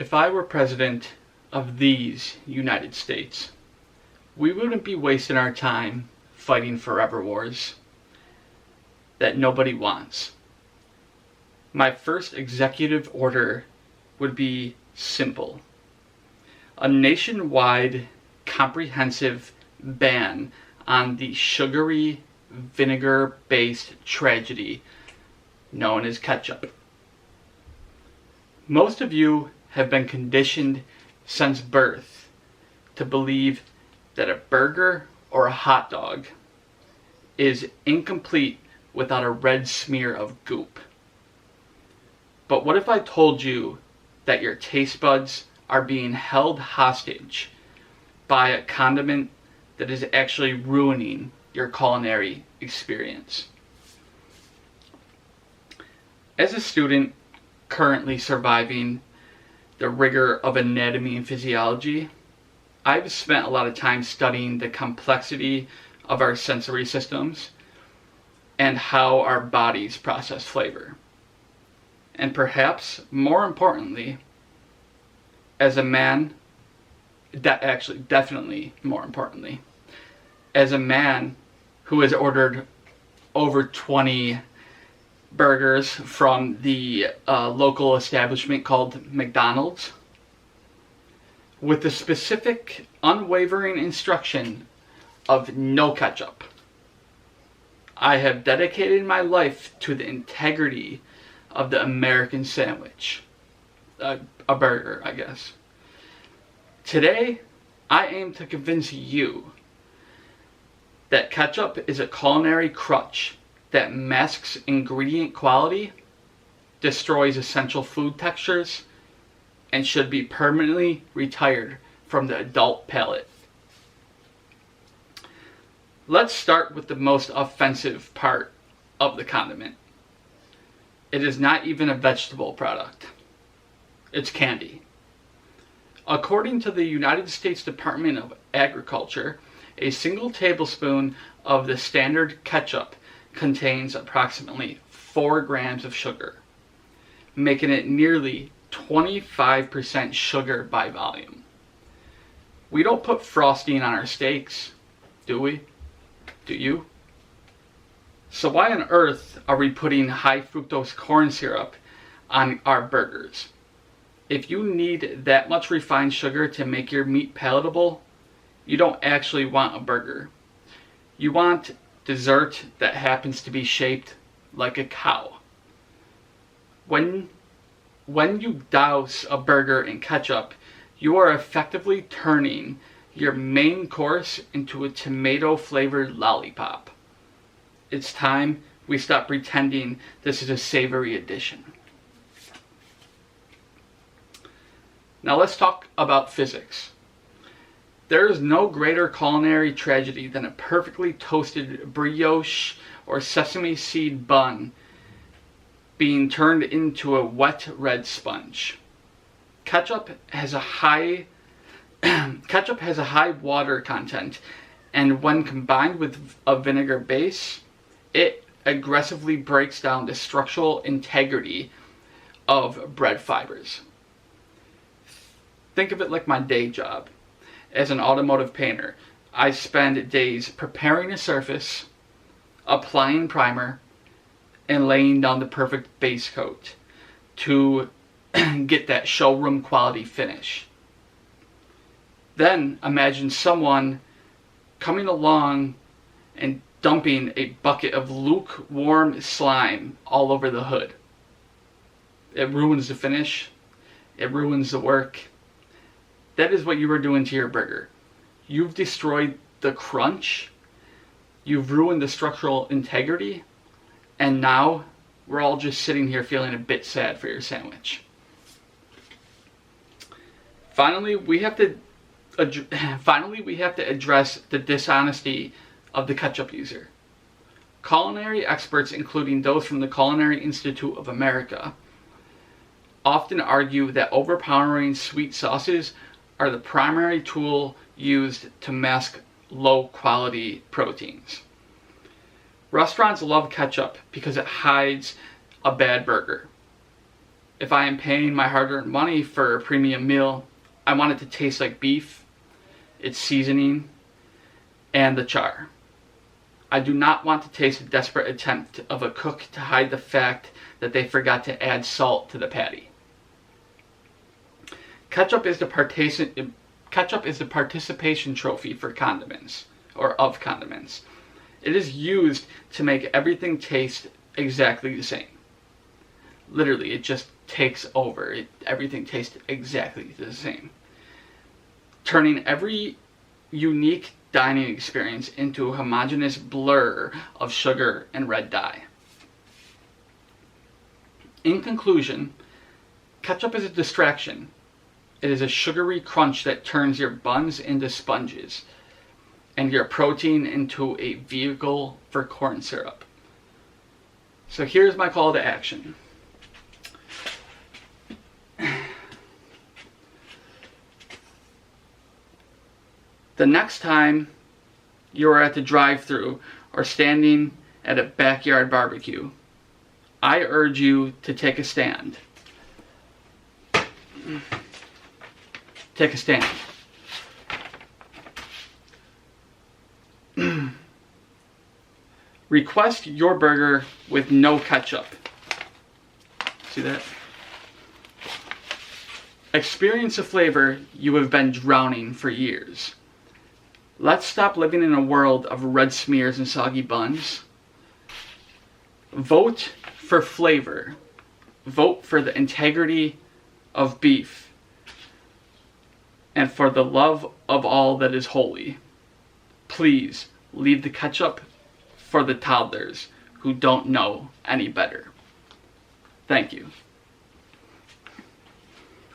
If I were president of these United States, we wouldn't be wasting our time fighting forever wars that nobody wants. My first executive order would be simple. A nationwide, comprehensive ban on the sugary, vinegar-based tragedy known as ketchup. Most of you have been conditioned since birth to believe that a burger or a hot dog is incomplete without a red smear of goop. But what if I told you that your taste buds are being held hostage by a condiment that is actually ruining your culinary experience? As a student currently surviving the rigor of anatomy and physiology, I've spent a lot of time studying the complexity of our sensory systems and how our bodies process flavor. And perhaps more importantly, as a man, definitely more importantly, as a man who has ordered over 20 burgers from the local establishment called McDonald's, with the specific unwavering instruction of no ketchup. I have dedicated my life to the integrity of the American sandwich. A burger, I guess. Today, I aim to convince you that ketchup is a culinary crutch that masks ingredient quality, destroys essential food textures, and should be permanently retired from the adult palate. Let's start with the most offensive part of the condiment. It is not even a vegetable product. It's candy. According to the United States Department of Agriculture, a single tablespoon of the standard ketchup contains approximately 4 grams of sugar, making it nearly 25% sugar by volume. We don't put frosting on our steaks, do we? Do you? So why on earth are we putting high fructose corn syrup on our burgers? If you need that much refined sugar to make your meat palatable, you don't actually want a burger. You want dessert that happens to be shaped like a cow. When you douse a burger in ketchup, you are effectively turning your main course into a tomato-flavored lollipop. It's time we stop pretending this is a savory addition. Now let's talk about physics. There is no greater culinary tragedy than a perfectly toasted brioche or sesame seed bun being turned into a wet red sponge. Ketchup has a high water content, and when combined with a vinegar base, it aggressively breaks down the structural integrity of bread fibers. Think of it like my day job. As an automotive painter, I spend days preparing a surface, applying primer, and laying down the perfect base coat to get that showroom quality finish. Then imagine someone coming along and dumping a bucket of lukewarm slime all over the hood. It ruins the finish. It ruins the work. That is what you are doing to your burger. You've destroyed the crunch. You've ruined the structural integrity. And now we're all just sitting here feeling a bit sad for your sandwich. Finally, we have to address the dishonesty of the ketchup user. Culinary experts, including those from the Culinary Institute of America, often argue that overpowering sweet sauces are the primary tool used to mask low-quality proteins. Restaurants love ketchup because it hides a bad burger. If I am paying my hard-earned money for a premium meal, I want it to taste like beef, its seasoning, and the char. I do not want to taste a desperate attempt of a cook to hide the fact that they forgot to add salt to the patty. Ketchup is the participation trophy for condiments, or of condiments. It is used to make everything taste exactly the same. Literally, it just takes over. Everything tastes exactly the same. Turning every unique dining experience into a homogeneous blur of sugar and red dye. In conclusion, ketchup is a distraction. It is a sugary crunch that turns your buns into sponges and your protein into a vehicle for corn syrup. So here's my call to action. The next time you are at the drive-thru or standing at a backyard barbecue, I urge you to take a stand. Take a stand. Request your burger with no ketchup. See that? Experience a flavor you have been drowning for years. Let's stop living in a world of red smears and soggy buns. Vote for flavor. Vote for the integrity of beef and for the love of all that is holy. Please leave the ketchup for the toddlers who don't know any better. Thank you.